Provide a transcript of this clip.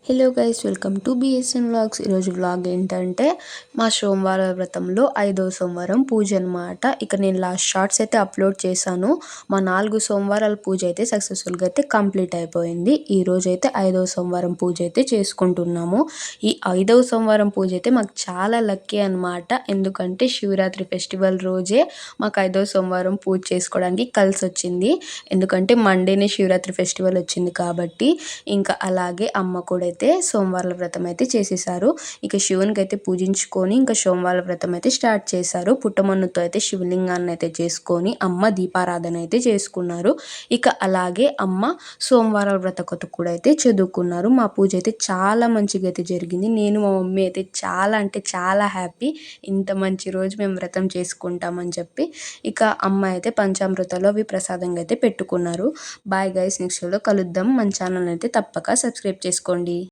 Hello guys, welcome to BSN vlogs. ఈరోజు vlog ఏంటంటే మా సోమవార వ్రతంలో 5వ సోమవారం పూజ అనమాట. ఇక నేను లాస్ట్ షార్ట్స్ అయితే అప్లోడ్ చేశాను. మా 4 సోమవారాల పూజ అయితే సక్సెస్ఫుల్గా అయితే కంప్లీట్ అయిపోయింది. ఈరోజు అయితే 5వ సోమవారం పూజ అయితే చేసుకుంటున్నాము. ఈ 5వ సోమవారం పూజ అయితే మాకు చాలా లక్కీ అనమాట. ఎందుకంటే శివరాత్రి ఫెస్టివల్ రోజే మాకు 5వ సోమవారం పూజ చేసుకోవడానికి కలిసి వచ్చింది. ఎందుకంటే మండేనే శివరాత్రి ఫెస్టివల్ వచ్చింది కాబట్టి. ఇంకా అలాగే అమ్మ కూడా అయితే సోమవారాల వ్రతం అయితే చేసేసారు. ఇక శివునికి అయితే పూజించుకొని ఇంకా సోమవారాల వ్రతం అయితే స్టార్ట్ చేశారు. పుట్టమన్నుతో అయితే శివలింగాన్ని అయితే చేసుకొని అమ్మ దీపారాధన అయితే చేసుకున్నారు. ఇక అలాగే అమ్మ సోమవారాల వ్రత కథ కూడా అయితే చదువుకున్నారు. మా పూజ అయితే చాలా మంచిగా అయితే జరిగింది. నేను మా మమ్మీ అయితే చాలా అంటే చాలా హ్యాపీ, ఇంత మంచి రోజు మేము వ్రతం చేసుకుంటామని చెప్పి. ఇక అమ్మ అయితే పంచామృతాలు అవి ప్రసాదంగా అయితే పెట్టుకున్నారు. బాయ్ గైస్, నెక్స్ట్ వీడియోలో కలుద్దాం. మన ఛానల్ అయితే తప్పక సబ్స్క్రైబ్ చేసుకోండి.